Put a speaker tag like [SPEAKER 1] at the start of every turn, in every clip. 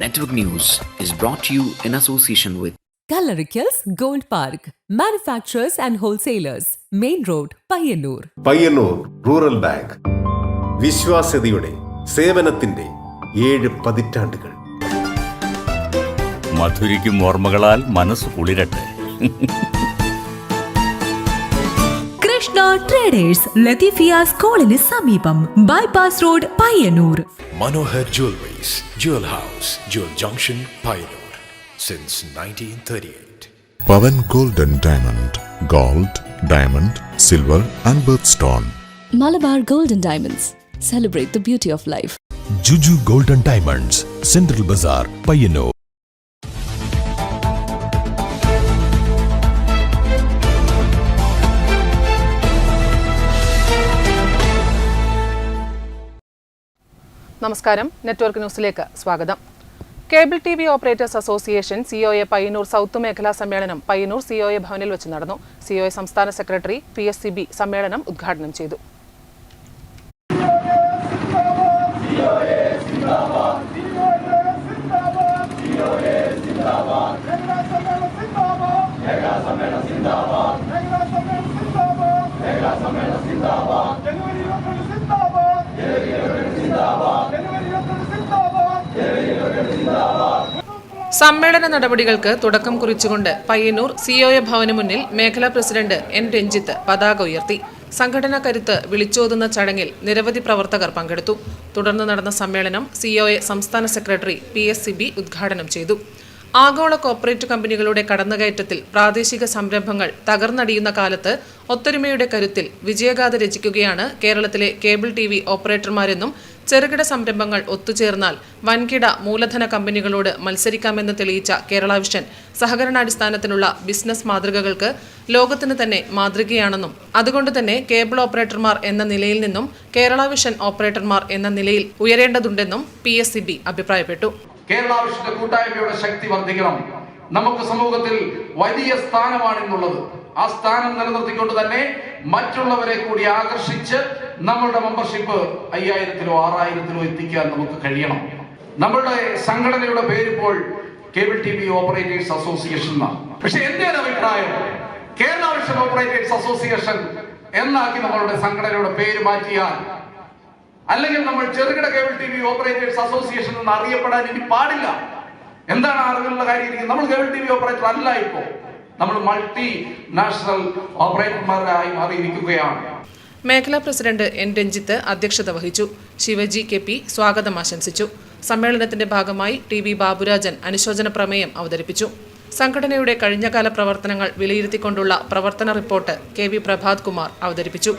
[SPEAKER 1] Network News is brought to you in association with
[SPEAKER 2] Coloricals Gold Park, manufacturers and wholesalers, Main Road, Payyannur.
[SPEAKER 3] Payyannur rural bank വിശ്വാസ്യതയുടെ സേവനത്തിന്റെ 7 പതിറ്റാണ്ടുകൾ.
[SPEAKER 4] മധുരിക്കും ഓർമ്മകളാൽ മനസ്സ് കുളിരട്ടെ.
[SPEAKER 5] Krishna traders Latheefiya സ്കൂളിന് സമീപം bypass road Payyanur.
[SPEAKER 6] Manohar Jewelries, Jewel House, Jewel Junction, Payyannur since 1938.
[SPEAKER 7] Pavan Gold and Diamond, Gold, Diamond, Silver and Birthstone.
[SPEAKER 8] Malabar Gold and Diamonds, celebrate the beauty of life.
[SPEAKER 6] Juju Gold and Diamonds, Central Bazaar, Payyannur.
[SPEAKER 9] നമസ്കാരം, network ന്യൂസിലേക്ക് സ്വാഗതം. Cable TV operators association COA Payyanur south മേഖലാ സമ്മേളനം Payyanur COA ഭവനിൽ വെച്ച് നടന്നു. COA സംസ്ഥാന secretary PSCB സമ്മേളനം ഉദ്ഘാടനം ചെയ്തു. സമ്മേളന നടപടികൾക്ക് തുടക്കം കുറിച്ചുകൊണ്ട് പയ്യന്നൂർ COA ഭവന് മുന്നിൽ മേഖലാ പ്രസിഡന്റ് N. രഞ്ജിത്ത് പതാക ഉയർത്തി. സംഘടനാ കരുത്ത് വിളിച്ചോതുന്ന ചടങ്ങിൽ നിരവധി പ്രവർത്തകർ പങ്കെടുത്തു. തുടർന്ന് നടന്ന സമ്മേളനം COA സംസ്ഥാന സെക്രട്ടറി PSCB ഉദ്ഘാടനം ചെയ്തു. ആഗോള കോർപ്പറേറ്റ് കമ്പനികളുടെ കടന്നുകയറ്റത്തിൽ പ്രാദേശിക സംരംഭങ്ങൾ തകർന്നടിയുന്ന കാലത്ത് ഒത്തൊരുമയുടെ കരുത്തിൽ വിജയഗാഥ രചിക്കുകയാണ് കേരളത്തിലെ കേബിൾ TV ഓപ്പറേറ്റർമാരെന്നും ചെറുകിട സംരംഭങ്ങൾ ഒത്തുചേർന്നാൽ വൻകിട മൂലധന കമ്പനികളോട് മത്സരിക്കാമെന്ന് തെളിയിച്ച കേരള വിഷൻ സഹകരണാടിസ്ഥാനത്തിലുള്ള ബിസിനസ് മാതൃകകൾക്ക് ലോകത്തിന് തന്നെ മാതൃകയാണെന്നും അതുകൊണ്ട് തന്നെ കേബിൾ ഓപ്പറേറ്റർമാർ എന്ന നിലയിൽ നിന്നും കേരള വിഷൻ ഓപ്പറേറ്റർമാർ എന്ന നിലയിൽ ഉയരേണ്ടതുണ്ടെന്നും PSCB അഭിപ്രായപ്പെട്ടു.
[SPEAKER 10] കേരള വിഷന്റെ കൂട്ടായ്മയുടെ ശക്തി വർദ്ധിക്കണം. നമുക്ക് സമൂഹത്തിൽ വലിയ സ്ഥാനമാണെന്നുള്ളത്. ആ സ്ഥാനം നിലനിർത്തിക്കൊണ്ട് തന്നെ മറ്റുള്ളവരെ കൂടി ആകർഷിച്ച് നമ്മളുടെ മെമ്പർഷിപ്പ് 5000-ലോ 6000-ലോ എത്തിക്കാൻ നമുക്ക് കഴിയണം. നമ്മളുടെ സംഘടനയുടെ പേരിപ്പോൾ കേബിൾ TV ഓപ്പറേറ്റേഴ്സ് അസോസിയേഷൻ എന്നാണ്. പക്ഷെ എന്റെ അഭിപ്രായം കേരള വിഷൻ ഓപ്പറേറ്റേഴ്സ് അസോസിയേഷൻ എന്നാക്കി നമ്മളുടെ സംഘടനയുടെ പേര് മാറ്റിയാൽ, അല്ലെങ്കിൽ നമ്മൾ ചെറുകിട കേബിൾ TV ഓപ്പറേറ്റേഴ്സ് അസോസിയേഷൻ എന്ന് അറിയപ്പെടാൻ ഇനി പാടില്ല. എന്താണ് അറിവുള്ള കാര്യം? നമ്മൾ കേബിൾ TV ഓപ്പറേറ്റർ അല്ല, ഇപ്പോ നമ്മൾ മൾട്ടി നാഷണൽ ഓപ്പറേറ്റർമാരായി മാറിയിരിക്കുകയാണ്.
[SPEAKER 9] മേഖലാ പ്രസിഡന്റ് N. രഞ്ജിത്ത് അധ്യക്ഷത വഹിച്ചു. ശിവജി KP സ്വാഗതം ആശംസിച്ചു. സമ്മേളനത്തിന്റെ ഭാഗമായി TV ബാബുരാജൻ അനുശോചന പ്രമേയം അവതരിപ്പിച്ചു. സംഘടനയുടെ കഴിഞ്ഞകാല പ്രവർത്തനങ്ങൾ വിലയിരുത്തിക്കൊണ്ടുള്ള പ്രവർത്തന റിപ്പോർട്ട് KV പ്രഭാത് കുമാർ അവതരിപ്പിച്ചു.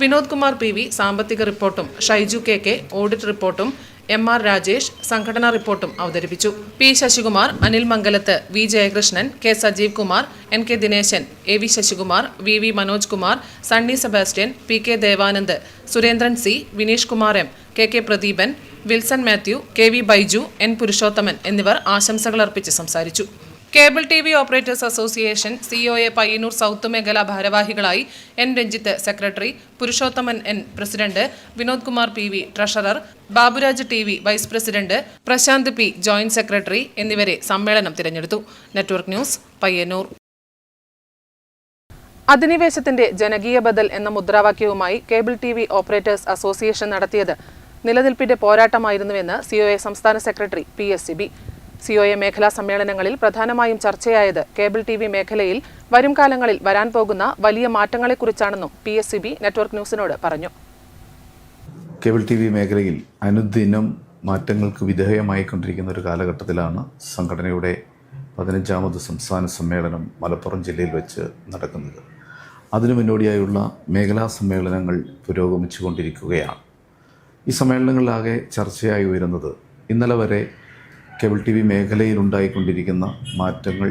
[SPEAKER 9] വിനോദ് കുമാർ PV സാമ്പത്തിക റിപ്പോർട്ടും ഷൈജു KK ഓഡിറ്റ് റിപ്പോർട്ടും MR രാജേഷ് സംഘടനാ റിപ്പോർട്ടും അവതരിപ്പിച്ചു. P. ശശികുമാർ, അനിൽ മംഗലത്ത്, V. Jayakrishnan, K. Sajeev Kumar, NK Dineshan, AV Sasikumar, VV Manoj Kumar, Sunny Sebastian, PK Devanand, Surendran C, Vineesh Kumar M, KK Pradeepan, Wilson Mathew, KV Baiju, N. Purushothaman എന്നിവർ ആശംസകൾ അർപ്പിച്ച് സംസാരിച്ചു. Cable TV operators association COA Payyanur south മേഖലാ ഭാരവാഹികളായി N. Ranjith secretary, Purushothaman N. President, Vinod Kumar PV treasurer, Baburaj TV vice president, Prashanth P. Joint secretary എന്നിവരെ സമ്മേളനം തിരഞ്ഞെടുത്തു. Network news, Payyanur. അധിനിവേശത്തിന്റെ ജനകീയ ബദൽ എന്ന മുദ്രാവാക്യവുമായി കേബിൾ TV ഓപ്പറേറ്റേഴ്സ് അസോസിയേഷൻ നടത്തിയത് നിലനിൽപ്പിന്റെ പോരാട്ടമായിരുന്നുവെന്ന് COA സംസ്ഥാന സെക്രട്ടറി PSCB. COA മേഖലാ സമ്മേളനങ്ങളിൽ പ്രധാനമായും ചർച്ചയായത് കേബിൾ TV മേഖലയിൽ വരും കാലങ്ങളിൽ വരാൻ പോകുന്ന വലിയ മാറ്റങ്ങളെക്കുറിച്ചാണെന്നും PSCB നെറ്റ്വർക്ക് ന്യൂസിനോട് പറഞ്ഞു.
[SPEAKER 11] കേബിൾ TV മേഖലയിൽ അനുദിനം മാറ്റങ്ങൾക്ക് വിധേയമായിക്കൊണ്ടിരിക്കുന്ന ഒരു കാലഘട്ടത്തിലാണ് സംഘടനയുടെ 15ാമത് സംസ്ഥാന സമ്മേളനം മലപ്പുറം ജില്ലയിൽ വെച്ച് നടക്കുന്നത്. അതിനു മുന്നോടിയായുള്ള മേഖലാ സമ്മേളനങ്ങൾ പുരോഗമിച്ചു കൊണ്ടിരിക്കുകയാണ്. ഈ സമ്മേളനങ്ങളിലാകെ ചർച്ചയായി വരുന്നത് ഇന്നലെ വരെ കേബിൾ TV മേഖലയിൽ ഉണ്ടായിക്കൊണ്ടിരിക്കുന്ന മാറ്റങ്ങൾ,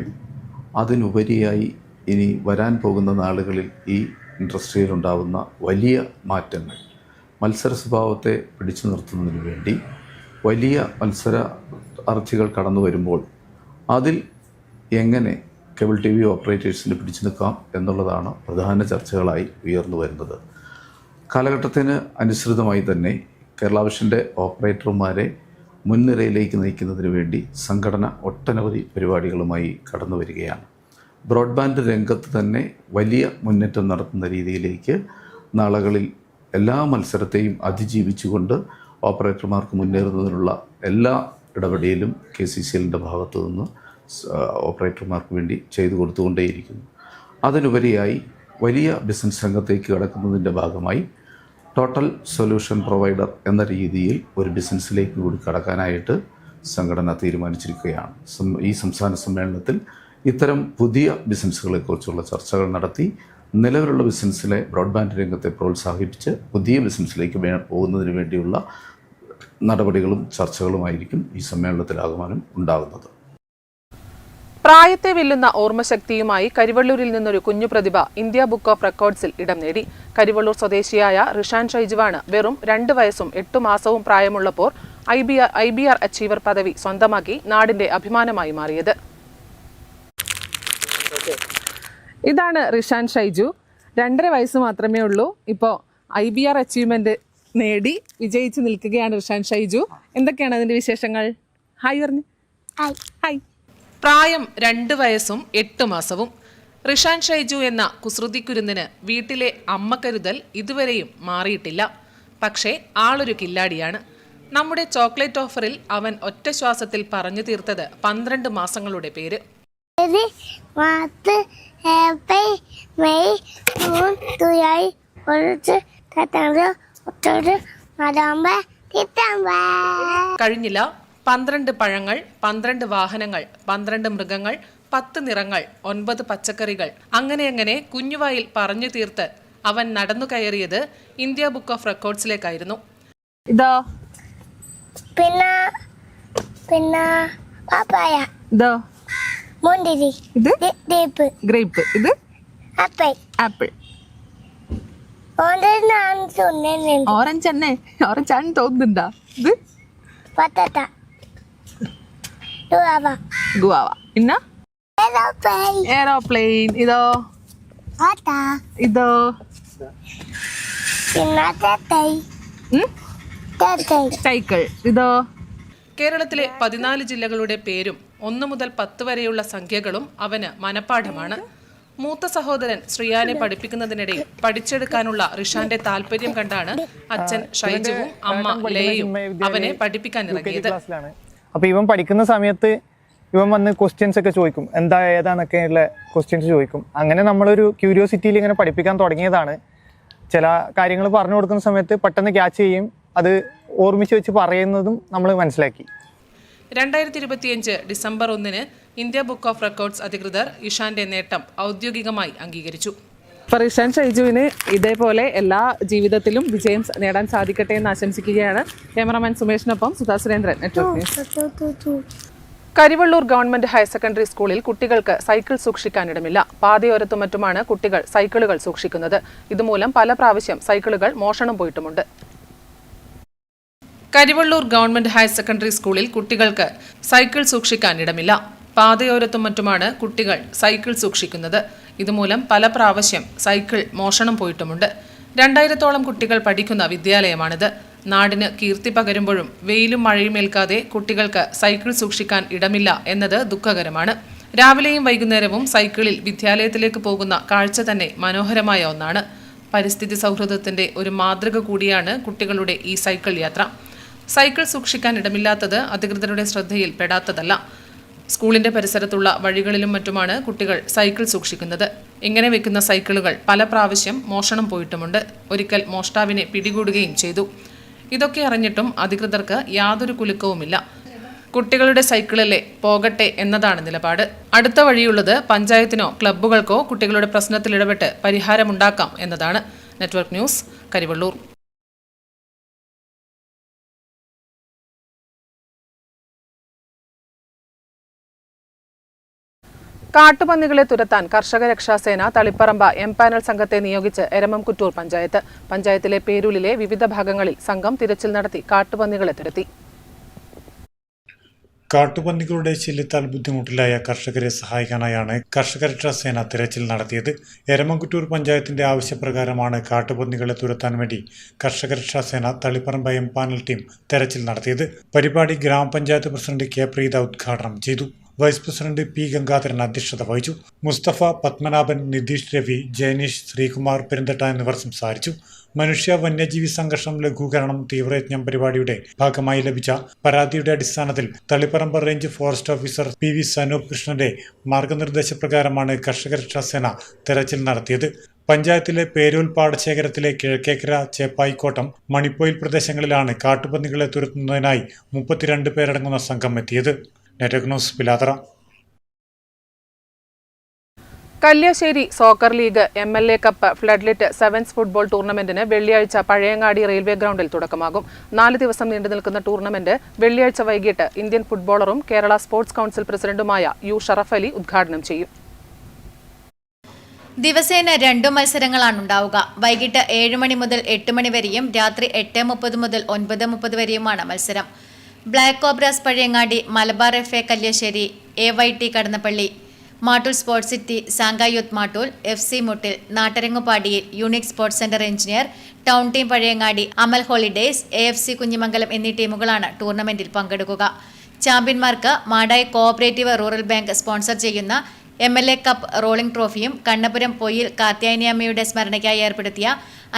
[SPEAKER 11] അതിനുപരിയായി ഇനി വരാൻ പോകുന്ന നാളുകളിൽ ഈ ഇൻഡസ്ട്രിയിൽ ഉണ്ടാകുന്ന വലിയ മാറ്റങ്ങൾ, മത്സര സ്വഭാവത്തെ പിടിച്ചു നിർത്തുന്നതിന് വേണ്ടി വലിയ മത്സരാർത്ഥികൾ കടന്നു വരുമ്പോൾ അതിൽ എങ്ങനെ കേബിൾ TV ഓപ്പറേറ്റേഴ്സിന് പിടിച്ചു നിൽക്കാം എന്നുള്ളതാണ് പ്രധാന ചർച്ചകളായി ഉയർന്നു വരുന്നത്. കാലഘട്ടത്തിന് അനുസൃതമായി തന്നെ കേരള വിഷൻ്റെ ഓപ്പറേറ്റർമാരെ മുൻനിരയിലേക്ക് നയിക്കുന്നതിന് വേണ്ടി സംഘടന ഒട്ടനവധി പരിപാടികളുമായി കടന്നു വരികയാണ്. ബ്രോഡ്ബാൻഡ് രംഗത്ത് തന്നെ വലിയ മുന്നേറ്റം നടത്തുന്ന രീതിയിലേക്ക് നാളുകളിൽ എല്ലാ മത്സരത്തെയും അതിജീവിച്ചുകൊണ്ട് ഓപ്പറേറ്റർമാർക്ക് മുന്നേറുന്നതിനുള്ള എല്ലാ ഇടപെടലും KCCLൻ്റെ ഭാഗത്തു നിന്ന് ഓപ്പറേറ്റർമാർക്ക് വേണ്ടി ചെയ്തു കൊടുത്തുകൊണ്ടേയിരിക്കുന്നു. അതിനുപരിയായി വലിയ ബിസിനസ് രംഗത്തേക്ക് കടക്കുന്നതിൻ്റെ ഭാഗമായി ടോട്ടൽ സൊല്യൂഷൻ പ്രൊവൈഡർ എന്ന രീതിയിൽ ഒരു ബിസിനസ്സിലേക്ക് കൂടി കടക്കാനായിട്ട് സംഘടന തീരുമാനിച്ചിരിക്കുകയാണ്. ഈ സംസ്ഥാന സമ്മേളനത്തിൽ ഇത്തരം പുതിയ ബിസിനസ്സുകളെക്കുറിച്ചുള്ള ചർച്ചകൾ നടത്തി നിലവിലുള്ള ബിസിനസ്സിലെ ബ്രോഡ്ബാൻഡ് രംഗത്തെ പ്രോത്സാഹിപ്പിച്ച് പുതിയ ബിസിനസ്സിലേക്ക് പോകുന്നതിന് വേണ്ടിയുള്ള നടപടികളും ചർച്ചകളുമായിരിക്കും ഈ സമ്മേളനത്തിലാകുവാനും ഉണ്ടാകുന്നത്.
[SPEAKER 9] പ്രായത്തെ വെല്ലുന്ന ഓർമ്മശക്തിയുമായി കരിവള്ളൂരിൽ നിന്നൊരു കുഞ്ഞു പ്രതിഭ ഇന്ത്യ ബുക്ക് ഓഫ് റെക്കോർഡ്സിൽ ഇടം നേടി. കരിവള്ളൂർ സ്വദേശിയായ റിഷാൻ ഷൈജുവാണ് വെറും 2 വയസ്സും 8 മാസവും പ്രായമുള്ളപ്പോൾ IBR അച്ചീവർ പദവി സ്വന്തമാക്കി നാടിന്റെ അഭിമാനമായി മാറിയത്. ഇതാണ് റിഷാൻ ഷൈജു. 2.5 വയസ്സ് മാത്രമേ ഉള്ളൂ. ഇപ്പോൾ IBR അച്ചീവ്മെന്റ് നേടി വിജയിച്ച് നിൽക്കുകയാണ് റിഷാൻ ഷൈജു. എന്തൊക്കെയാണ് അതിന്റെ വിശേഷങ്ങൾ? ഹായ് പറഞ്ഞു. ഹായ്. പ്രായം 2 വയസ്സും 8 മാസവും. റിഷാൻ ഷൈജു എന്ന കുസൃതി കുരുന്നിന് വീട്ടിലെ അമ്മ കരുതൽ ഇതുവരെയും മാറിയിട്ടില്ല. പക്ഷേ ആളൊരു കില്ലാടിയാണ്. നമ്മുടെ ചോക്ലേറ്റ് ഓഫറിൽ അവൻ ഒറ്റ ശ്വാസത്തിൽ പറഞ്ഞു തീർത്തത് 12 മാസങ്ങളുടെ പേര്. കഴിഞ്ഞില്ല. 12 പഴങ്ങൾ, 12 വാഹനങ്ങൾ, 12 മൃഗങ്ങൾ, 10 നിറങ്ങൾ, 9 പച്ചക്കറികൾ, അങ്ങനെ കുഞ്ഞുവായിൽ പറഞ്ഞു തീർത്ത് അവൻ നടന്നു കയറിയത് ഇന്ത്യ ബുക്ക് ഓഫ് റെക്കോർഡ്സിലേക്കായിരുന്നു. ഇതോ പിന്നെ ഇതോ മുന്തിരി, ഇത് ഗ്രേപ്പ്, ഇത് ആപ്പിൾ. ഓറഞ്ച് തന്നെ, ഓറഞ്ച് ആണ് തോന്നുന്നുണ്ടാ? ഇത് ഗുവാവ. പിന്നെ എയറോപ്ലെയിൻ. ഇതോ ഇതോ സൈക്കിൾ. ഇതോ കേരളത്തിലെ 14 ജില്ലകളുടെ പേരും 1 മുതൽ 10 വരെയുള്ള സംഖ്യകളും അവന് മനപ്പാഠമാണ്. മൂത്ത സഹോദരൻ ശ്രീയാനെ പഠിപ്പിക്കുന്നതിനിടെ പഠിച്ചെടുക്കാനുള്ള റിഷാന്റെ താല്പര്യം കണ്ടാണ് അച്ഛൻ ഷൈജുവും അമ്മ ലയയും അവനെ പഠിപ്പിക്കാൻ ഇറങ്ങിയത്.
[SPEAKER 12] അപ്പോൾ ഇവൻ പഠിക്കുന്ന സമയത്ത് ഇവൻ വന്ന് ക്വസ്റ്റ്യൻസ് ഒക്കെ ചോദിക്കും, എന്താ ഏതാന്നൊക്കെയുള്ള ക്വസ്റ്റ്യൻസ് ചോദിക്കും. അങ്ങനെ നമ്മളൊരു ക്യൂരിയോസിറ്റിയിൽ ഇങ്ങനെ പഠിപ്പിക്കാൻ തുടങ്ങിയതാണ്. ചില കാര്യങ്ങൾ പറഞ്ഞു കൊടുക്കുന്ന സമയത്ത് പെട്ടെന്ന് ക്യാച്ച് ചെയ്യും, അത് ഓർമ്മിച്ച് വെച്ച് പറയുന്നതും നമ്മൾ മനസ്സിലാക്കി.
[SPEAKER 9] 2025 December 1 India book of records അധികൃതർ ഇഷാന്റെ നേട്ടം ഔദ്യോഗികമായി അംഗീകരിച്ചു. അപ്പോൾ റിഷാൻ ഷൈജുവിന് ഇതേപോലെ എല്ലാ ജീവിതത്തിലും വിജയം നേടാൻ സാധിക്കട്ടെ എന്ന് ആശംസിക്കുകയാണ്. ക്യാമറാമാൻ സുമേഷിനൊപ്പം Sudha Surendran, network news. Karivellur government higher secondary സ്കൂളിൽ കുട്ടികൾക്ക് സൈക്കിൾ സൂക്ഷിക്കാനിടമില്ല. പാതയോരത്തും മറ്റുമാണ് കുട്ടികൾ സൈക്കിളുകൾ സൂക്ഷിക്കുന്നത്. ഇതുമൂലം പല പ്രാവശ്യം സൈക്കിളുകൾ മോഷണം പോയിട്ടുമുണ്ട്. കരിവള്ളൂർ ഗവൺമെന്റ് ഹയർ സെക്കൻഡറി സ്കൂളിൽ കുട്ടികൾക്ക് സൈക്കിൾ സൂക്ഷിക്കാനിടമില്ല. പാതയോരത്തും മറ്റുമാണ് കുട്ടികൾ സൈക്കിൾ സൂക്ഷിക്കുന്നത്. ഇതുമൂലം പല പ്രാവശ്യം സൈക്കിൾ മോഷണം പോയിട്ടുമുണ്ട്. 2000-ഓളം കുട്ടികൾ പഠിക്കുന്ന വിദ്യാലയമാണിത്. നാടിന് കീർത്തി പകരുമ്പോഴും വെയിലും മഴയും ഏൽക്കാതെ കുട്ടികൾക്ക് സൈക്കിൾ സൂക്ഷിക്കാൻ ഇടമില്ല എന്നത് ദുഃഖകരമാണ്. രാവിലെയും വൈകുന്നേരവും സൈക്കിളിൽ വിദ്യാലയത്തിലേക്ക് പോകുന്ന കാഴ്ച തന്നെ മനോഹരമായ ഒന്നാണ്. പരിസ്ഥിതി സൗഹൃദത്തിന്റെ ഒരു മാതൃക കൂടിയാണ് കുട്ടികളുടെ ഈ സൈക്കിൾ യാത്ര. സൈക്കിൾ സൂക്ഷിക്കാൻ ഇടമില്ലാത്തത് അധികൃതരുടെ ശ്രദ്ധയിൽ പെടാത്തതല്ല. സ്കൂളിന്റെ പരിസരത്തുള്ള വഴികളിലും മറ്റുമാണ് കുട്ടികൾ സൈക്കിൾ സൂക്ഷിക്കുന്നത്. ഇങ്ങനെ വെക്കുന്ന സൈക്കിളുകൾ പല പ്രാവശ്യം മോഷണം പോയിട്ടുമുണ്ട്. ഒരിക്കൽ മോഷ്ടാവിനെ പിടികൂടുകയും ചെയ്തു. ഇതൊക്കെ അറിഞ്ഞിട്ടും അധികൃതർക്ക് യാതൊരു കുലുക്കവുമില്ല. കുട്ടികളുടെ സൈക്കിളിലെ പോകട്ടെ എന്നതാണ് നിലപാട്. അടുത്ത വഴിയുള്ളത് പഞ്ചായത്തിനോ ക്ലബ്ബുകൾക്കോ കുട്ടികളുടെ പ്രശ്നത്തിൽ ഇടപെട്ട് പരിഹാരമുണ്ടാക്കാം എന്നതാണ്. Network news, Karivellur. കാട്ടുപന്നികളെ തുരത്താൻ കർഷക രക്ഷാസേന തളിപ്പറമ്പ എംപാനൽ സംഘത്തെ നിയോഗിച്ച് എരമംകുറ്റൂർ പഞ്ചായത്ത്. പഞ്ചായത്തിലെ പേരൂലിലെ വിവിധ ഭാഗങ്ങളിൽ സംഘം തിരച്ചിൽ നടത്തി കാട്ടുപന്നികളെ തുരത്തി.
[SPEAKER 13] കാട്ടുപന്നികളുടെ ശല്യത്താൽ ബുദ്ധിമുട്ടിലായ കർഷകരെ സഹായിക്കാനായാണ് കർഷകരക്ഷാ സേന തിരച്ചിൽ നടത്തിയത്. എരമംകുറ്റൂർ പഞ്ചായത്തിന്റെ ആവശ്യപ്രകാരമാണ് കാട്ടുപന്നികളെ തുരത്താൻ വേണ്ടി കർഷകരക്ഷാ സേന തളിപ്പറമ്പ് പാനൽ ടീം തെരച്ചിൽ നടത്തിയത്. പരിപാടി ഗ്രാമപഞ്ചായത്ത് പ്രസിഡന്റ് കെ പ്രീത ഉദ്ഘാടനം ചെയ്തു. വൈസ് പ്രസിഡന്റ് പി ഗംഗാധരൻ അധ്യക്ഷത വഹിച്ചു. മുസ്തഫ, പത്മനാഭൻ, നിതീഷ് രവി, ജയനീഷ്, ശ്രീകുമാർ പെരുന്തട്ട എന്നിവർ സംസാരിച്ചു. മനുഷ്യ വന്യജീവി സംഘർഷം ലഘൂകരണം തീവ്രയജ്ഞം പരിപാടിയുടെ ഭാഗമായി ലഭിച്ച പരാതിയുടെ അടിസ്ഥാനത്തിൽ Taliparamba range forest officer P V Sanoop കൃഷ്ണന്റെ മാർഗനിർദ്ദേശപ്രകാരമാണ് കർഷകരക്ഷാ സേന തെരച്ചിൽ നടത്തിയത്. പഞ്ചായത്തിലെ പേരൂൽ പാടശേഖരത്തിലെ കിഴക്കേക്കര, ചേപ്പായിക്കോട്ടം, മണിപ്പൊയിൽ പ്രദേശങ്ങളിലാണ് കാട്ടുപന്നികളെ തുരത്തുന്നതിനായി 32 പേരടങ്ങുന്ന സംഘം എത്തിയത്. Network news, Pilathara.
[SPEAKER 9] Kalliasseri soccer league MLA cup floodlit sevens football ടൂർണമെന്റിന് വെള്ളിയാഴ്ച പഴയങ്ങാടി റെയിൽവേ ഗ്രൗണ്ടിൽ തുടക്കമാകും. 4 ദിവസം നീണ്ടുനിൽക്കുന്ന ടൂർണമെന്റ് വെള്ളിയാഴ്ച വൈകിട്ട് ഇന്ത്യൻ ഫുട്ബോളറും കേരള സ്പോർട്സ് കൗൺസിൽ പ്രസിഡന്റുമായ യു ഷറഫ് അലി ഉദ്ഘാടനം ചെയ്യും.
[SPEAKER 14] ദിവസേന 2 മത്സരങ്ങളാണ് ഉണ്ടാവുക. വൈകിട്ട് 7 മണി മുതൽ 8 മണി വരെയും രാത്രി 8:30 മുതൽ 9:30 വരെയുമാണ് മത്സരം. Black cobras Pazhayangadi, Malabar FA Kalliasseri, AYT Kadannappally, Mattool sports city, Sanka youth Mattool, FC Muttil, നാട്ടരങ്ങുപാടിയിൽ, unique sports centre engineer, town team Pazhayangadi, Amal holidays, AFC Kunhimangalam എന്നീ ടീമുകളാണ് ടൂർണമെന്റിൽ പങ്കെടുക്കുക. ചാമ്പ്യന്മാർക്ക് Madayi cooperative rural bank sponsor ചെയ്യുന്ന MLA കപ്പ് റോളിംഗ് ട്രോഫിയും കണ്ണപുരം പൊയ്യിൽ കാത്യായനിയമ്മയുടെ സ്മരണയ്ക്കായി ഏർപ്പെടുത്തിയ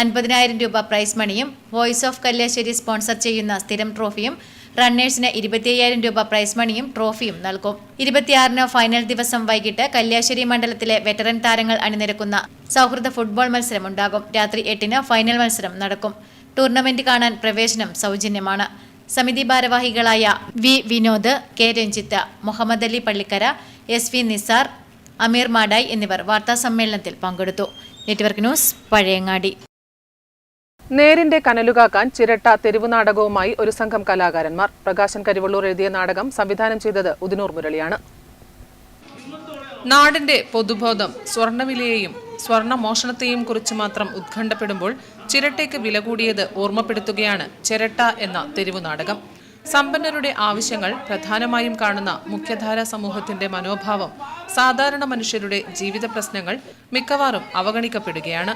[SPEAKER 14] 50,000 രൂപ പ്രൈസ് മണിയും വോയിസ് ഓഫ് കല്യാശ്ശേരി സ്പോൺസർ ചെയ്യുന്ന സ്ഥിരം ട്രോഫിയും റണ്ണേഴ്സിന് 25,000 രൂപ പ്രൈസ് മണിയും ട്രോഫിയും നൽകും. 26-ന് ഫൈനൽ ദിവസം വൈകിട്ട് കല്യാശ്ശേരി മണ്ഡലത്തിലെ വെറ്ററൻ താരങ്ങൾ അണിനിരക്കുന്ന സൗഹൃദ ഫുട്ബോൾ മത്സരം ഉണ്ടാകും. രാത്രി 8-ന് ഫൈനൽ മത്സരം നടക്കും. ടൂർണമെന്റ് കാണാൻ പ്രവേശനം സൗജന്യമാണ്. സമിതി ഭാരവാഹികളായ V Vinod, K Ranjith, Muhammad Ali Pallikkara, SV Nisar, Ameer Madayi എന്നിവർ വാർത്താസമ്മേളനത്തിൽ പങ്കെടുത്തു. Network news, Pazhayangadi.
[SPEAKER 9] നേരിന്റെ കനലുകാക്കാൻ ചിരട്ട തെരുവു നാടകവുമായി ഒരു സംഘം കലാകാരന്മാർ. പ്രകാശൻ കരിവള്ളൂർ എഴുതിയ നാടകം സംവിധാനം ചെയ്തത് ഉദിനൂർ മുരളിയാണ്. നാടിന്റെ പൊതുബോധം സ്വർണ്ണവിലയെയും സ്വർണ്ണമോഷണത്തെയും കുറിച്ച് മാത്രം ഉത്കണ്ഠപ്പെടുമ്പോൾ ചിരട്ടയ്ക്ക് വില കൂടിയത് ഓർമ്മപ്പെടുത്തുകയാണ് ചിരട്ട എന്ന തെരുവു നാടകം. സമ്പന്നരുടെ ആവശ്യങ്ങൾ പ്രധാനമായും കാണുന്ന മുഖ്യധാരാ സമൂഹത്തിന്റെ മനോഭാവം, സാധാരണ മനുഷ്യരുടെ ജീവിത പ്രശ്നങ്ങൾ മിക്കവാറും അവഗണിക്കപ്പെടുകയാണ്.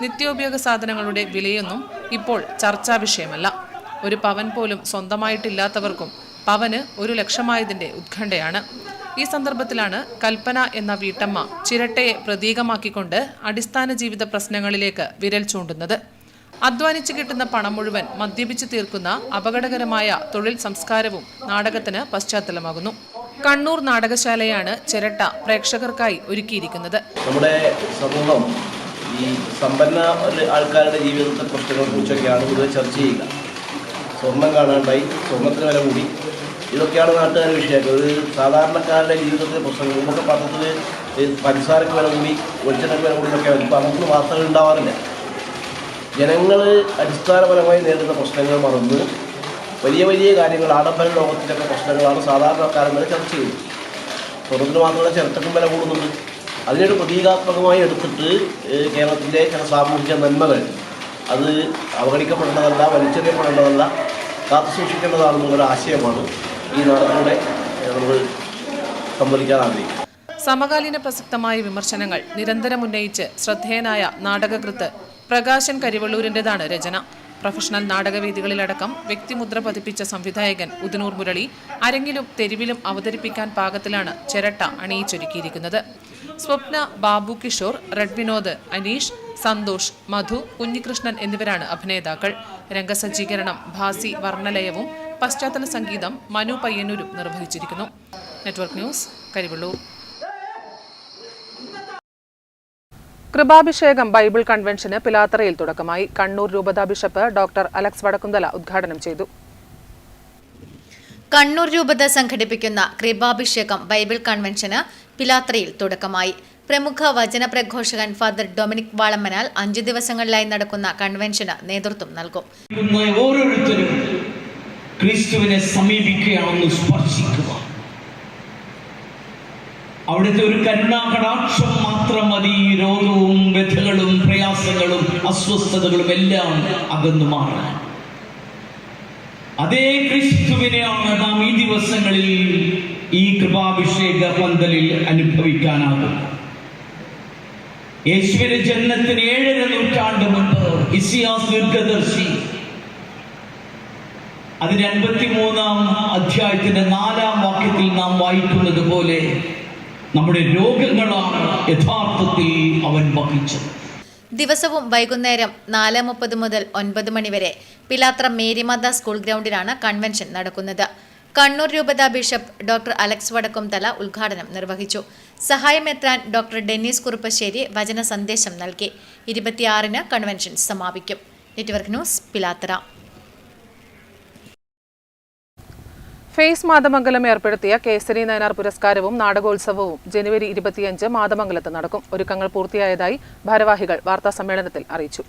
[SPEAKER 9] നിത്യോപയോഗ സാധനങ്ങളുടെ വിലയൊന്നും ഇപ്പോൾ ചർച്ചാ വിഷയമല്ല. ഒരു പവൻ പോലും സ്വന്തമായിട്ടില്ലാത്തവർക്കും പവന് 1,00,000 ഉത്കണ്ഠയാണ്. ഈ സന്ദർഭത്തിലാണ് കൽപ്പന എന്ന വീട്ടമ്മ ചിരട്ടയെ പ്രതീകമാക്കിക്കൊണ്ട് അടിസ്ഥാന ജീവിത പ്രശ്നങ്ങളിലേക്ക് വിരൽ ചൂണ്ടുന്നത്. അധ്വാനിച്ചു കിട്ടുന്ന പണം മുഴുവൻ മദ്യപിച്ചു തീർക്കുന്ന അപകടകരമായ തൊഴിൽ സംസ്കാരവും നാടകത്തിന് പശ്ചാത്തലമാകുന്നു. കണ്ണൂർ നാടകശാലയാണ് ചിരട്ട പ്രേക്ഷകർക്കായി ഒരുക്കിയിരിക്കുന്നത്.
[SPEAKER 15] നമ്മുടെ സമൂഹം ഈ സമ്പന്ന ആൾക്കാരുടെ ജീവിതത്തെ പ്രശ്നങ്ങളെ കുറിച്ചൊക്കെയാണ് പൊതുവെ ചർച്ച ചെയ്യുക. സ്വർണം കാണാണ്ടായി, സ്വർണത്തിന് വില കൂടി, ഇതൊക്കെയാണ് നാട്ടുകാരുടെ വിഷയമൊക്കെ. ഒരു സാധാരണക്കാരുടെ ജീവിതത്തിലെ പ്രശ്നങ്ങൾ നമുക്ക് പത്രത്തിൽ പഞ്ചസാരക്ക് വില കൂടി, വെളിച്ചെണ്ണയ്ക്ക് വില കൂടി എന്നൊക്കെ ഇപ്പോൾ നമുക്ക് വാർത്തകൾ ഉണ്ടാവാറില്ല. ജനങ്ങൾ അടിസ്ഥാനപരമായി നേരിടുന്ന പ്രശ്നങ്ങൾ മറന്ന് വലിയ വലിയ കാര്യങ്ങൾ, ആഡംബര ലോകത്തിലൊക്കെ പ്രശ്നങ്ങളാണ് സാധാരണക്കാരൻ വരെ ചർച്ച ചെയ്യുന്നത്. സ്വർണ്ണത്തിന് മാത്രമല്ല ചിരട്ടക്കും വില കൂടുന്നുണ്ട്. അതിനൊരു പ്രതീകാത്മകമായി എടുത്തിട്ട് കേരളത്തിലെ ചില സാമൂഹിക നന്മകൾ അത് അവഗണിക്കപ്പെടേണ്ടതല്ല, വലിച്ചെറിയപ്പെടേണ്ടതല്ല, കാത്തു സൂക്ഷിക്കേണ്ടതാണെന്നുള്ളൊരു ആശയമാണ് ഈ നാടകത്തിലൂടെ നമ്മൾ സംവദിക്കാൻ ആഗ്രഹിക്കുന്നത്.
[SPEAKER 9] സമകാലീന പ്രസക്തമായ വിമർശനങ്ങൾ നിരന്തരം ഉന്നയിച്ച് ശ്രദ്ധേയനായ നാടകകൃത്ത് പ്രകാശൻ കരിവള്ളൂരിൻ്റെതാണ് രചന. പ്രൊഫഷണൽ നാടകവേദികളിലടക്കം വ്യക്തിമുദ്ര പതിപ്പിച്ച സംവിധായകൻ ഉദിനൂർ മുരളി അരങ്ങിലും തെരുവിലും അവതരിപ്പിക്കാൻ പാകത്തിലാണ് ചിരട്ട അണിയിച്ചൊരുക്കിയിരിക്കുന്നത്. സ്വപ്ന, ബാബു കിഷോർ, റെഡ് വിനോദ്, അനീഷ്, സന്തോഷ്, മധു, കുഞ്ഞികൃഷ്ണൻ എന്നിവരാണ് അഭിനേതാക്കൾ. രംഗസജ്ജീകരണം ഭാസി വർണ്ണലയവും പശ്ചാത്തല സംഗീതം മനു പയ്യന്നൂരും നിർവഹിച്ചിരിക്കുന്നു. Network news, Karivellur. കൃപാഭിഷേകം ബൈബിൾ കൺവെൻഷന് പിലാത്തറയിൽ തുടക്കമായി. കണ്ണൂർ രൂപതാ ബിഷപ്പ് ഡോക്ടർ അലക്സ് വടക്കുന്തല ഉദ്ഘാടനം ചെയ്തു.
[SPEAKER 14] കണ്ണൂർ രൂപത സംഘടിപ്പിക്കുന്ന കൃപാഭിഷേകം ബൈബിൾ കൺവെൻഷന് പിലാത്തറയിൽ തുടക്കമായി. പ്രമുഖ വചന പ്രഘോഷകൻ ഫാദർ ഡൊമിനിക് വാളമ്മനാൽ 5 ദിവസങ്ങളിലായി നടക്കുന്ന കൺവെൻഷന് നേതൃത്വം നൽകും.
[SPEAKER 16] ഓരോരുത്തരും ക്രിസ്തുവിനെ സമീപിക്കുകയാണെന്ന് സ്പർശിക്കുക. അവിടുത്തെ ഒരു കരുണാകടാക്ഷം മാത്രം മതി. രോഗവും വ്യഥകളും പ്രയാസങ്ങളും അസ്വസ്ഥതകളും എല്ലാം അകന്നു മാറാൻ. അതേ ക്രിസ്തുവിനെയാണ് നാം ഈ ദിവസങ്ങളിൽ ഈ കൃപാഭിഷേക പന്തലിൽ അനുഭവിക്കാനാകും. യേശുവിന്റെ ജന്മത്തിന് 7 നൂറ്റാണ്ട് മുൻപ് ഇസിയാസ് ദീർഘദർശി അതിന് 53-ാം അധ്യായത്തിന്റെ 4-ാം വാക്യത്തിൽ നാം വായിക്കുന്നത് പോലെ നമ്മുടെ രോഗങ്ങളാണ് യഥാർത്ഥത്തിൽ അവൻ വഹിച്ചത്.
[SPEAKER 14] ദിവസവും വൈകുന്നേരം 4:30 മുതൽ 9 മണി വരെ പിലാത്ര മേരിമാത സ്കൂൾ ഗ്രൗണ്ടിലാണ് കൺവെൻഷൻ നടക്കുന്നത്. കണ്ണൂർ രൂപത ബിഷപ്പ് ഡോക്ടർ അലക്സ് വടക്കുംതല ഉദ്ഘാടനം നിർവഹിച്ചു. സഹായമെത്രാൻ ഡോക്ടർ ഡെന്നീസ് കുറുപ്പശ്ശേരി വചന സന്ദേശം നൽകി. 26-ന് കൺവെൻഷൻ സമാപിക്കും. Network news, Pilathara.
[SPEAKER 9] Face Mathamangalam ഏർപ്പെടുത്തിയ കേസരി നയനാർ പുരസ്കാരവും നാടകോത്സവവും ജനുവരി 25 മാതമംഗലത്ത് നടക്കും. ഒരുക്കങ്ങൾ പൂർത്തിയായതായി ഭാരവാഹികൾ വാർത്താസമ്മേളനത്തിൽ അറിയിച്ചു.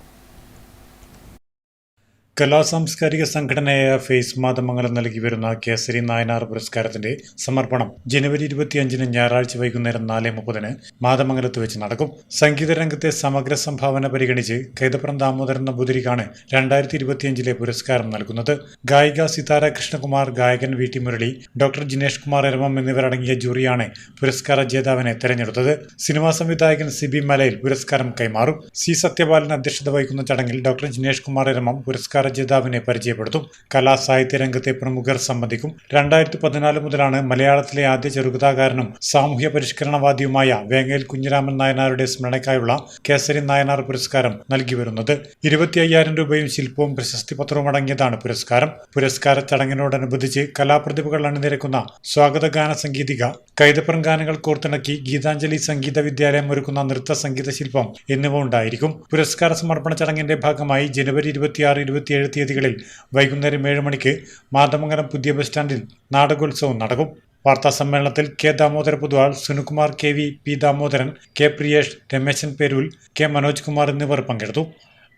[SPEAKER 13] കലാസാംസ്കാരിക സംഘടനയായ ഫേസ് മാതമംഗലം നൽകി വരുന്ന കേസരി നായനാർ പുരസ്കാരത്തിന്റെ സമർപ്പണം ജനുവരി 25-ന് ഞായറാഴ്ച വൈകുന്നേരം 4:30-ന് മാതമംഗലത്ത് വെച്ച് നടക്കും. സംഗീത രംഗത്തെ സമഗ്ര സംഭാവന പരിഗണിച്ച് കൈതപ്രം ദാമോദരൻ നമ്പൂതിരിക്കാണ് 2025-ലെ പുരസ്കാരം നൽകുന്നത്. ഗായിക സിതാര കൃഷ്ണകുമാർ, ഗായകൻ V T Murali, doctor Jinesh Kumar Eramam എന്നിവരടങ്ങിയ ജൂറിയാണ് പുരസ്കാര ജേതാവിനെ തെരഞ്ഞെടുത്തത്. സിനിമാ സംവിധായകൻ സിബി മലയിൽ പുരസ്കാരം കൈമാറും. സി സത്യപാലൻ അധ്യക്ഷത വഹിക്കുന്ന ചടങ്ങിൽ ഡോക്ടർ ജിനേഷ് കുമാർ എരമം പുരസ്കാര ജേതാവിനെ പരിചയപ്പെടുത്തും. കലാ സാഹിത്യ രംഗത്തെ പ്രമുഖർ സംബന്ധിക്കും. 2014 മുതലാണ് മലയാളത്തിലെ ആദ്യ ചെറുകഥാകാരനും സാമൂഹ്യ പരിഷ്കരണവാദിയുമായ വേങ്ങേൽ കുഞ്ഞിരാമൻ നായനാരുടെ സ്മരണയ്ക്കായുള്ള കേസരി നായനാർ പുരസ്കാരം നൽകി വരുന്നത്. 25,000 രൂപയും ശില്പവും പ്രശസ്തി പത്രവും അടങ്ങിയതാണ് പുരസ്കാരം. പുരസ്കാര ചടങ്ങിനോടനുബന്ധിച്ച് കലാപ്രതിഭകൾ അണിനിരക്കുന്ന സ്വാഗതഗാന സംഗീതിക, കൈതപ്രം ഗാനങ്ങൾ കോർത്തിണക്കി ഗീതാഞ്ജലി സംഗീത വിദ്യാലയം ഒരുക്കുന്ന നൃത്ത സംഗീത ശില്പം എന്നിവ ഉണ്ടായിരിക്കും. പുരസ്കാര സമർപ്പണ ചടങ്ങിന്റെ ഭാഗമായി ജനുവരി 26, 27 തീയതികളിൽ വൈകുന്നേരം 7 മണിക്ക് മാതമംഗലം പുതിയ ബസ് സ്റ്റാൻഡിൽ നാടകോത്സവം നടക്കും. വാർത്താ സമ്മേളനത്തിൽ K Damodara Poduval, Sunukumar, K V P Damodaran, K Priyesh, Rameshan Perool, K Manoj Kumar എന്നിവർ പങ്കെടുത്തു.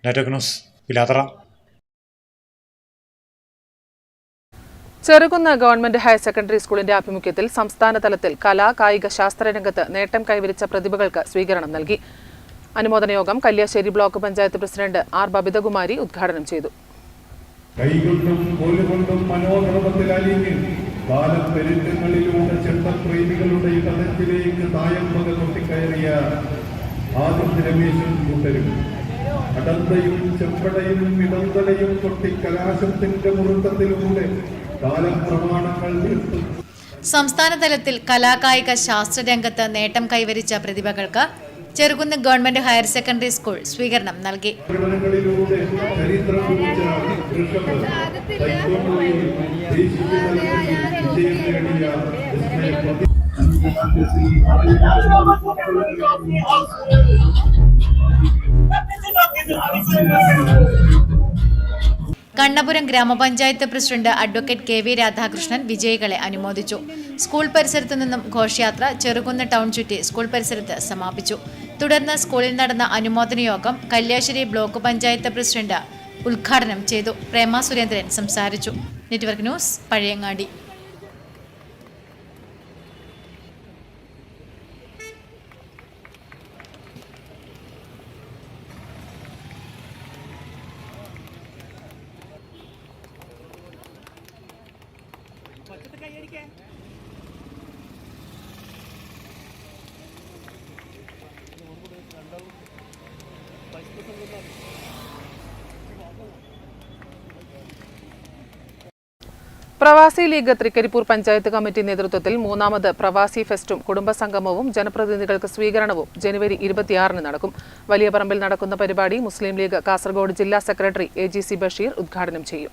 [SPEAKER 13] Network news, Pilathara.
[SPEAKER 9] Cherukunnu government higher secondary സ്കൂളിന്റെ ആഭിമുഖ്യത്തിൽ സംസ്ഥാന തലത്തിൽ കലാ, കായിക, ശാസ്ത്ര രംഗത്ത് നേട്ടം കൈവരിച്ച പ്രതിഭകൾക്ക് സ്വീകരണം നൽകി. അനുമോദന യോഗം Kalliasseri block panchayat president R Babithakumari ഉദ്ഘാടനം ചെയ്തു.
[SPEAKER 17] കൈകൊണ്ടും കോലുകൊണ്ടും മനോധർമ്മത്തിലലിഞ്ഞ് കാലപ്പെരുത്തങ്ങളിലൂടെ ചെണ്ടപ്രേമികളുടെ ഇടത്തിലേക്ക് തായമ്പക കൊട്ടിക്കയറിയ ആദിത്യ രമേശൻ കൂട്ടരും അടന്തയും ചെമ്പടയും ഇടന്തലയും കൊട്ടി കലാശത്തിന്റെ മുറുക്കത്തിലൂടെ കാലപ്രമാണങ്ങൾ തീർത്തു.
[SPEAKER 14] സംസ്ഥാന തലത്തിൽ കലാകായിക ശാസ്ത്ര രംഗത്ത് നേട്ടം കൈവരിച്ച പ്രതിഭകൾക്ക് Cherukunnu government higher secondary school സ്വീകരണം നൽകി. കണ്ണപുരം ഗ്രാമപഞ്ചായത്ത് president advocate K V Radhakrishnan വിജയികളെ അനുമോദിച്ചു. സ്കൂൾ പരിസരത്തു നിന്നും ഘോഷയാത്ര ചെറുകുന്ന് ടൗൺ ചുറ്റി സ്കൂൾ പരിസരത്ത് സമാപിച്ചു. തുടർന്ന് സ്കൂളിൽ നടന്ന അനുമോദന യോഗം കല്യാശ്ശേരി ബ്ലോക്ക് പഞ്ചായത്ത് പ്രസിഡന്റ് ഉദ്ഘാടനം ചെയ്തു. പ്രേമ സുരേന്ദ്രൻ സംസാരിച്ചു. Network news, Pazhayangadi.
[SPEAKER 9] പ്രവാസി ലീഗ് തൃക്കരിപ്പൂർ പഞ്ചായത്ത് കമ്മിറ്റി നേതൃത്വത്തിൽ 3ാമത് പ്രവാസി ഫെസ്റ്റും കുടുംബസംഗമവും ജനപ്രതിനിധികൾക്ക് സ്വീകരണവും ജനുവരി 26-ന് നടക്കും. വലിയ പറമ്പിൽ നടക്കുന്ന പരിപാടി മുസ്ലിം ലീഗ് കാസർഗോഡ് ജില്ലാ സെക്രട്ടറി AGC ബഷീർ ഉദ്ഘാടനം ചെയ്യും.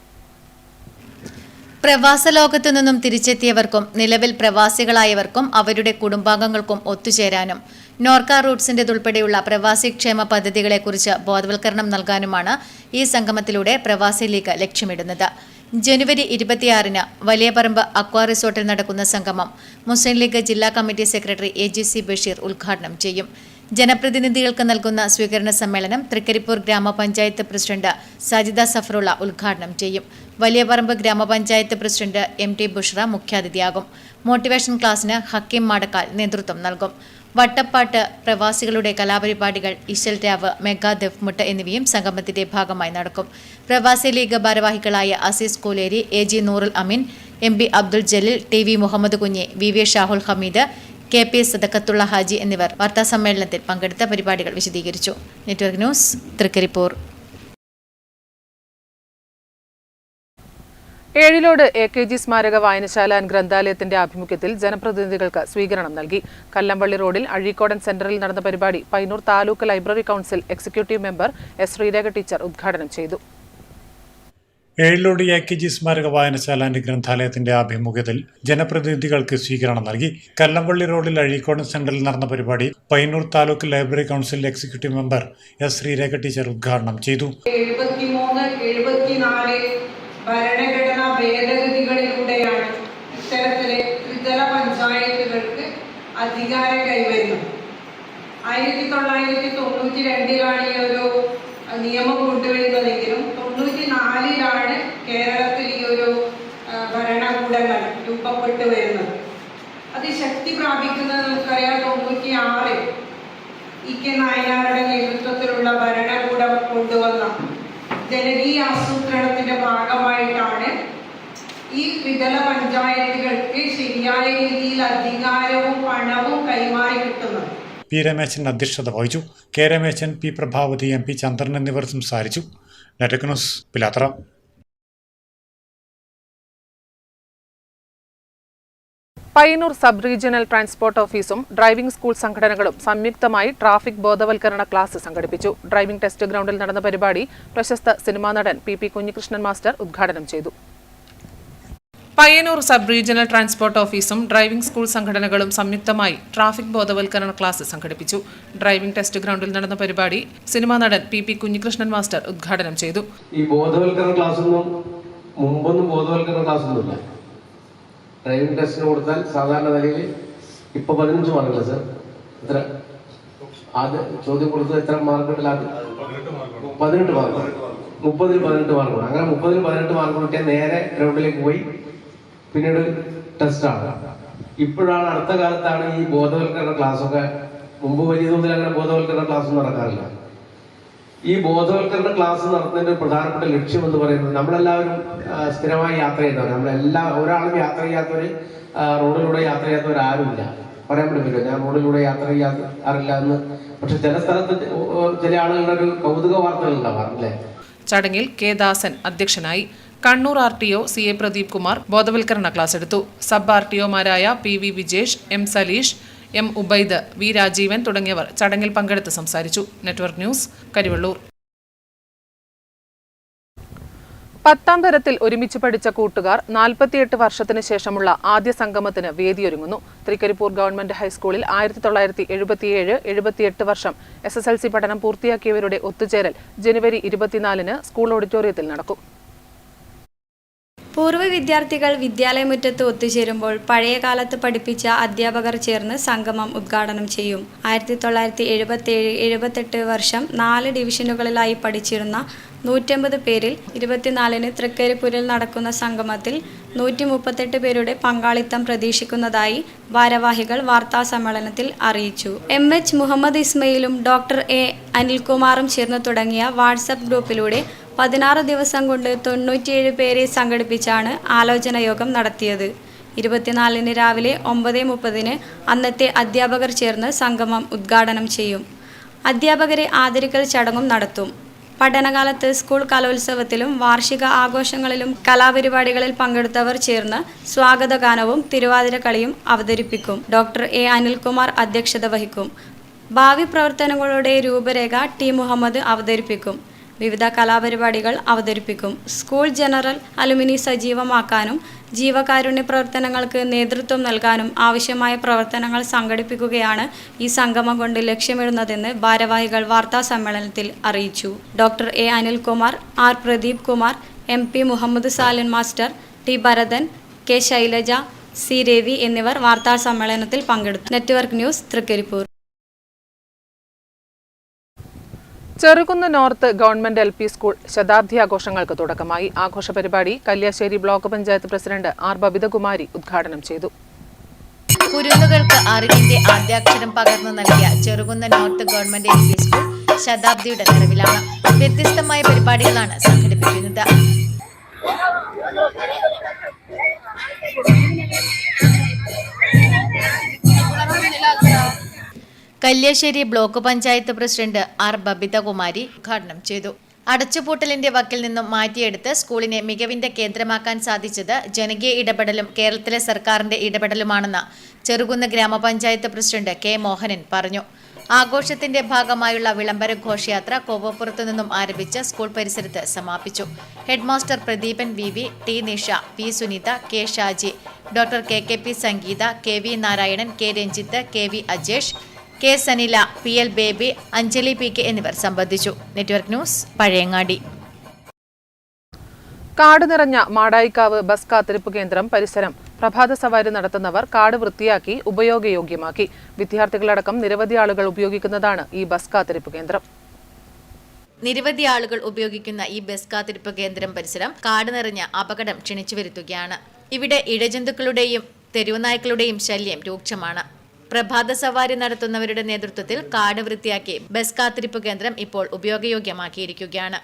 [SPEAKER 14] പ്രവാസ ലോകത്തു നിന്നും തിരിച്ചെത്തിയവർക്കും നിലവിൽ പ്രവാസികളായവർക്കും അവരുടെ കുടുംബാംഗങ്ങൾക്കും ഒത്തുചേരാനും നോർക്ക റൂട്ട്സിൻ്റെതുൾപ്പെടെയുള്ള പ്രവാസി ക്ഷേമ പദ്ധതികളെക്കുറിച്ച് ബോധവൽക്കരണം നൽകാനുമാണ് ഈ സംഗമത്തിലൂടെ പ്രവാസി ലീഗ് ലക്ഷ്യമിടുന്നത്. ജനുവരി 26-ന് വലിയ പറമ്പ് അക്വാ റിസോർട്ടിൽ നടക്കുന്ന സംഗമം മുസ്ലിം ലീഗ് ജില്ലാ കമ്മിറ്റി സെക്രട്ടറി AGC ബഷീർ ഉദ്ഘാടനം ചെയ്യും. ജനപ്രതിനിധികൾക്ക് നൽകുന്ന സ്വീകരണ സമ്മേളനം തൃക്കരിപ്പൂർ ഗ്രാമപഞ്ചായത്ത് പ്രസിഡന്റ് സജിദ സഫറുള്ള ഉദ്ഘാടനം ചെയ്യും. വലിയ പറമ്പ് ഗ്രാമപഞ്ചായത്ത് പ്രസിഡന്റ് MT ബുഷ്ര മുഖ്യാതിഥിയാകും. മോട്ടിവേഷൻ ക്ലാസിന് ഹക്കീം മാടക്കാൽ നേതൃത്വം നൽകും. വട്ടപ്പാട്ട്, പ്രവാസികളുടെ കലാപരിപാടികൾ, ഇശൽ രാവ്, മെഗാ ദഫ്മുട്ട് എന്നിവയും സംഗമത്തിന്റെ ഭാഗമായി നടക്കും. പ്രവാസി ലീഗ് ഭാരവാഹികളായ അസീസ് കൂലേരി, AG നൂറുൽ അമീൻ, MB Abdul Jaleel, TV Muhammad Kunhi, VV Shahul Hameed, KP Sadakathulla Haji എന്നിവർ വാർത്താസമ്മേളനത്തിൽ പങ്കെടുത്ത പരിപാടികൾ വിശദീകരിച്ചു. Network news, Trikaripur.
[SPEAKER 9] Ezhilode AKG സ്മാരക വായനശാല ആൻഡ് ഗ്രന്ഥാലയത്തിന്റെ ആഭിമുഖ്യത്തിൽ ജനപ്രതിനിധികൾക്ക് സ്വീകരണം നൽകി. കല്ലമ്പള്ളി റോഡിൽ അഴീക്കോടൻ സെന്ററിൽ നടന്ന പരിപാടി Payyanur taluk library council executive member S. Sreerekha teacher ഉദ്ഘാടനം ചെയ്തു.
[SPEAKER 13] ഏഴിലോട് AKG സ്മാരക വായനശാല ആൻഡ് ഗ്രന്ഥാലയത്തിന്റെ ആഭിമുഖ്യത്തിൽ ജനപ്രതിനിധികൾക്ക് സ്വീകരണം നൽകി. കല്ലമ്പള്ളി റോഡിൽ അഴീക്കോടൻ സെന്ററിൽ നടന്ന പരിപാടി Payyanur taluk library council executive member S. Sreerekha teacher ഉദ്ഘാടനം ചെയ്തു.
[SPEAKER 18] ഭരണഘടനാ ഭേദഗതികളിലൂടെയാണ് ഇത്തരത്തിലെ ത്രിതല പഞ്ചായത്തുകൾക്ക് അധികാരം കൈവരുന്നത്. 1992 ഈ ഒരു നിയമം കൊണ്ടുവരുന്നതെങ്കിലും 94 കേരളത്തിൽ ഈ ഒരു ഭരണകൂടങ്ങൾ രൂപപ്പെട്ടു വരുന്നത്. അത് ശക്തി പ്രാപിക്കുന്നത് നമുക്കറിയാം 96 EK നായനാരുടെ നേതൃത്വത്തിലുള്ള ഭരണകൂടം കൊണ്ടുവന്ന ജനകീയ ആസൂത്രണത്തിന്റെ ഭാഗമായിട്ടാണ് ഈ ത്രിതല പഞ്ചായത്തുകൾക്ക് ശരിയായ രീതിയിൽ അധികാരവും പണവും കൈമാറി കിട്ടുന്നത്.
[SPEAKER 13] P. രമേശൻ അധ്യക്ഷത വഹിച്ചു. K. Rameshan, P. Prabhavati, MP ചന്ദ്രൻ എന്നിവർ സംസാരിച്ചു. Network news, Pilathara.
[SPEAKER 9] Payyanur sub regional transport ഓഫീസും ഡ്രൈവിംഗ് സ്കൂൾ സംഘടനകളും സംയുക്തമായി ട്രാഫിക് ബോധവൽക്കരണ ക്ലാസ് സംഘടിപ്പിച്ചു. ഡ്രൈവിംഗ് ടെസ്റ്റ് ഗ്രൗണ്ടിൽ നടന്ന പരിപാടി പ്രശസ്ത സിനിമാ നടൻ PP കുഞ്ഞികൃഷ്ണൻ മാസ്റ്റർ ഉദ്ഘാടനം ചെയ്തു. പയ്യന്നൂർ സബ് റീജിയണൽ ട്രാൻസ്പോർട്ട് ഓഫീസും ഡ്രൈവിംഗ് സ്കൂൾ സംഘടനകളും സംയുക്തമായി ട്രാഫിക് ബോധവൽക്കരണ ക്ലാസ് സംഘടിപ്പിച്ചു. ഡ്രൈവിംഗ് ടെസ്റ്റ് ഗ്രൗണ്ടിൽ നടന്ന പരിപാടി സിനിമാ നടൻ PP കുഞ്ഞികൃഷ്ണൻ മാസ്റ്റർ ഉദ്ഘാടനം ചെയ്തു.
[SPEAKER 15] ഈ ബോധവൽക്കരണ ക്ലാസ്സൊന്നും മുമ്പൊന്നും ബോധവൽക്കരണ ക്ലാസ്സൊന്നുമില്ല. ഡ്രൈവിംഗ് ടെസ്റ്റിന് കൊടുത്താൽ സാധാരണ നിലയിൽ ഇപ്പൊ 15 മാർക്കല്ല സർ. എത്ര ആദ്യം ചോദ്യം കൊടുത്തത് എത്ര മാർക്കുകളിൽ? 18 മാർക്ക്. 30-ൽ 18 മാർക്ക്. അങ്ങനെ 30-ൽ 18 മാർക്ക് കിട്ടിയാൽ നേരെ ഗ്രൗണ്ടിലേക്ക് പോയി പിന്നീട് ടെസ്റ്റാണ്. ഇപ്പോഴാണ് അടുത്ത കാലത്താണ് ഈ ബോധവൽക്കരണ ക്ലാസ്സൊക്കെ. മുമ്പ് വലിയ തോതിൽ അങ്ങനെ ബോധവൽക്കരണ ക്ലാസ്സൊന്നും നടക്കാറില്ല. ഈ ബോധവൽക്കരണ ക്ലാസ് നടത്തുന്നതിന്റെ പ്രധാനപ്പെട്ട ലക്ഷ്യം എന്ന് പറയുന്നത്, നമ്മളെല്ലാവരും സ്ഥിരമായി യാത്ര ചെയ്യുന്നവർ, ഒരാളും യാത്ര ചെയ്യാത്തവര്, റോഡിലൂടെ യാത്ര ചെയ്യാത്തവരാരുമില്ല. പറയാൻ പറ്റില്ല ഞാൻ റോഡിലൂടെ യാത്ര ചെയ്യാറില്ല എന്ന്. പക്ഷെ ചില സ്ഥലത്ത് ചില ആളുകളുടെ ഒരു കൗതുക വാർത്തകൾ ഉണ്ടാവാറില്ലേ.
[SPEAKER 9] ചടങ്ങിൽ K. ദാസൻ അധ്യക്ഷനായി. കണ്ണൂർ RTO CA പ്രദീപ് കുമാർ ബോധവൽക്കരണ ക്ലാസ് എടുത്തു. സബ് RTOമാരായ PV Vijesh, M. Saleesh, M. Ubaid, V. Rajeevan തുടങ്ങിയവർ ചടങ്ങിൽ പങ്കെടുത്ത് സംസാരിച്ചു. Network news, Karivellur. 10ാം തരത്തിൽ ഒരുമിച്ച് പഠിച്ച കൂട്ടുകാർ 48 വർഷത്തിന് ശേഷമുള്ള ആദ്യ സംഗമത്തിന് വേദിയൊരുങ്ങുന്നു. തൃക്കരിപ്പൂർ ഗവൺമെന്റ് ഹൈസ്കൂളിൽ 1977-78 വർഷം SSLC പഠനം പൂർത്തിയാക്കിയവരുടെ ഒത്തുചേരൽ ജനുവരി 24-ന് സ്കൂൾ ഓഡിറ്റോറിയത്തിൽ നടക്കും.
[SPEAKER 19] പൂർവ്വ വിദ്യാർത്ഥികൾ വിദ്യാലയമുറ്റത്ത് ഒത്തുചേരുമ്പോൾ പഴയ കാലത്ത് പഠിപ്പിച്ച അധ്യാപകർ ചേർന്ന് സംഗമം ഉദ്ഘാടനം ചെയ്യും. 1977-78 വർഷം 4 ഡിവിഷനുകളിലായി പഠിച്ചിരുന്ന 150 പേരിൽ 24-ന് തൃക്കരിപ്പൂരിൽ നടക്കുന്ന സംഗമത്തിൽ 138 പേരുടെ പങ്കാളിത്തം പ്രതീക്ഷിക്കുന്നതായി ഭാരവാഹികൾ വാർത്താസമ്മേളനത്തിൽ അറിയിച്ചു. MH Muhammad ഇസ്മയിലും Dr. A. അനിൽകുമാറും ചേർന്ന് തുടങ്ങിയ വാട്സപ്പ് ഗ്രൂപ്പിലൂടെ 16 ദിവസം കൊണ്ട് 97 പേരെ സംഘടിപ്പിച്ചാണ് ആലോചന യോഗം നടത്തിയത്. 24-ന് രാവിലെ 9:30-ന് അന്നത്തെ അധ്യാപകർ ചേർന്ന് സംഗമം ഉദ്ഘാടനം ചെയ്യും. അധ്യാപകരെ ആദരിക്കൽ ചടങ്ങും നടത്തും. പഠനകാലത്ത് സ്കൂൾ കലോത്സവത്തിലും വാർഷിക ആഘോഷങ്ങളിലും കലാപരിപാടികളിൽ പങ്കെടുത്തവർ ചേർന്ന് സ്വാഗതഗാനവും തിരുവാതിരക്കളിയും അവതരിപ്പിക്കും. Dr. A. അനിൽകുമാർ അധ്യക്ഷത വഹിക്കും. ഭാവി പ്രവർത്തനങ്ങളുടെ രൂപരേഖ T. മുഹമ്മദ് അവതരിപ്പിക്കും. വിവിധ കലാപരിപാടികൾ അവതരിപ്പിക്കും. സ്കൂൾ ജനറൽ അലുമിനി സജീവമാക്കാനും ജീവകാരുണ്യ പ്രവർത്തനങ്ങൾക്ക് നേതൃത്വം നൽകാനും ആവശ്യമായ പ്രവർത്തനങ്ങൾ സംഘടിപ്പിക്കുകയാണ് ഈ സംഗമം കൊണ്ട് ലക്ഷ്യമിടുന്നതെന്ന് ഭാരവാഹികൾ വാർത്താസമ്മേളനത്തിൽ അറിയിച്ചു. Dr. A. Anilkumar, R. Pradeep Kumar, MP Muhammad Salin master, T. Bharathan, K. Shailaja, C. Ravi എന്നിവർ വാർത്താസമ്മേളനത്തിൽ പങ്കെടുത്തു. Network news, Trikaripur.
[SPEAKER 9] Cherukunnu north government LP school ശതാബ്ദി ആഘോഷങ്ങൾക്ക് തുടക്കമായി. ആഘോഷ പരിപാടി Kalliasseri block panchayat president R. Babithakumari ഉദ്ഘാടനം ചെയ്തു.
[SPEAKER 14] കുരുന്നുകൾക്ക് അറിവിന്റെ ആദ്യാക്ഷരം പകർന്നു നൽകിയ Cherukunnu north government LP school ശതാബ്ദിയുടെ നിറവിലാണ്. വ്യത്യസ്തമായ പരിപാടികളാണ് സംഘടിപ്പിക്കുന്നത്. Kalliasseri block panchayat president R. Babithakumari ഉദ്ഘാടനം ചെയ്തു. അടച്ചുപൂട്ടലിന്റെ വക്കിൽ നിന്നും മാറ്റിയെടുത്ത് സ്കൂളിനെ മികവിന്റെ കേന്ദ്രമാക്കാൻ സാധിച്ചത് ജനകീയ ഇടപെടലും കേരളത്തിലെ സർക്കാരിന്റെ ഇടപെടലുമാണെന്ന് ചെറുകുന്ന് ഗ്രാമപഞ്ചായത്ത് പ്രസിഡന്റ് K. മോഹനൻ പറഞ്ഞു. ആഘോഷത്തിന്റെ ഭാഗമായുള്ള വിളംബര ഘോഷയാത്ര കോവപ്പുറത്തു നിന്നും ആരംഭിച്ച് സ്കൂൾ പരിസരത്ത് സമാപിച്ചു. Headmaster Pradeepan VV, T. Nisha, P. Sunitha, K. Shaji, doctor KKP Sangeetha, KV Narayanan, K. Ranjith, KV Ajesh, K. Sanila, PL Baby, Anjali PK എന്നിവർ സംബന്ധിച്ചു. Network news, Pazhayangadi.
[SPEAKER 9] കാട് നിറഞ്ഞ മാടായിക്കാവ് ബസ് കാത്തിരിപ്പ് കേന്ദ്രം പരിസരം പ്രഭാത സവാരി നടത്തുന്നവർ കാട് വൃത്തിയാക്കി ഉപയോഗയോഗ്യമാക്കി. വിദ്യാർത്ഥികളടക്കം നിരവധി ആളുകൾ ഉപയോഗിക്കുന്നതാണ് ഈ ബസ് കാത്തിരിപ്പ് കേന്ദ്രം.
[SPEAKER 14] നിരവധി ആളുകൾ ഉപയോഗിക്കുന്ന ഈ ബസ് കാത്തിരിപ്പ് കേന്ദ്രം പരിസരം കാട് നിറഞ്ഞ അപകടം ക്ഷണിച്ചു വരുത്തുകയാണ്. ഇവിടെ ഇഴജന്തുക്കളുടെയും തെരുവുനായ്ക്കളുടെയും ശല്യം രൂക്ഷമാണ്. പ്രഭാത സവാരി നടത്തുന്നവരുടെ നേതൃത്വത്തിൽ കാട് വൃത്തിയാക്കി ബസ് കാത്തിരിപ്പ് കേന്ദ്രം ഇപ്പോൾ ഉപയോഗയോഗ്യമാക്കിയിരിക്കുകയാണ്.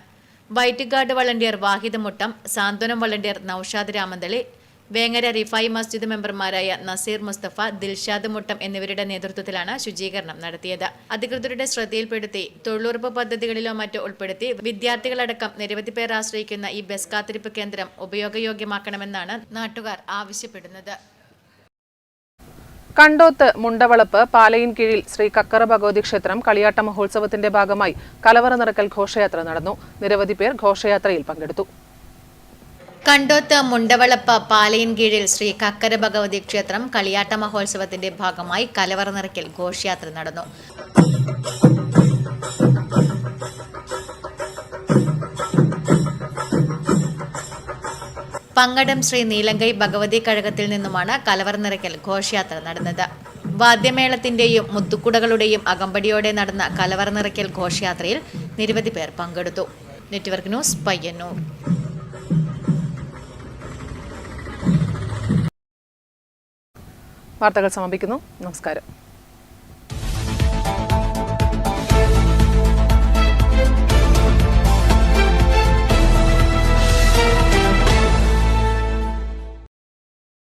[SPEAKER 14] വൈറ്റ് ഗാർഡ് വളണ്ടിയർ വാഹിദ് മുട്ടം, സാന്ത്വനം വളണ്ടിയർ നൌഷാദ് രാമന്തളി, വേങ്ങര റിഫായി മസ്ജിദ് മെമ്പർമാരായ നസീർ മുസ്തഫ, ദിൽഷാദ് മുട്ടം എന്നിവരുടെ നേതൃത്വത്തിലാണ് ശുചീകരണം നടത്തിയത്. അധികൃതരുടെ ശ്രദ്ധയിൽപ്പെടുത്തി തൊഴിലുറപ്പ് പദ്ധതികളിലോ മറ്റോ ഉൾപ്പെടുത്തി വിദ്യാർത്ഥികളടക്കം നിരവധി പേർ ആശ്രയിക്കുന്ന ഈ ബസ് കാത്തിരിപ്പ് കേന്ദ്രം ഉപയോഗയോഗ്യമാക്കണമെന്നാണ് നാട്ടുകാർ ആവശ്യപ്പെടുന്നത്.
[SPEAKER 9] കണ്ടോത്ത് മുണ്ടവളപ്പ് പാലയിൻ കീഴിൽ ശ്രീ കക്കറ ഭഗവതി ക്ഷേത്രം കളിയാട്ട മഹോത്സവത്തിന്റെ ഭാഗമായി കലവറ നിറക്കൽ ഘോഷയാത്ര നടന്നു. നിരവധി പേർ ഘോഷയാത്രയിൽ പങ്കെടുത്തു.
[SPEAKER 14] കണ്ടോത്ത് മുണ്ടവളപ്പ് പാലയിൻ കീഴിൽ ശ്രീ കക്കര ഭഗവതി ക്ഷേത്രം കളിയാട്ട മഹോത്സവത്തിന്റെ ഭാഗമായി കലവറ നിറക്കൽ ഘോഷയാത്ര നടന്നു. പങ്ങടം ശ്രീ നീലങ്കൈ ഭഗവതി കഴകത്തിൽ നിന്നുമാണ് കലവറ നിറയ്ക്കൽ ഘോഷയാത്ര നടന്നത്. വാദ്യമേളത്തിന്റെയും മുത്തുക്കുടകളുടെയും അകമ്പടിയോടെ നടന്ന കലവറ നിറയ്ക്കൽ ഘോഷയാത്രയിൽ നിരവധി പേർ പങ്കെടുത്തു. Network news, Payyanur.
[SPEAKER 9] വാർത്തകൾ സമാപിക്കുന്നു. നമസ്കാരം.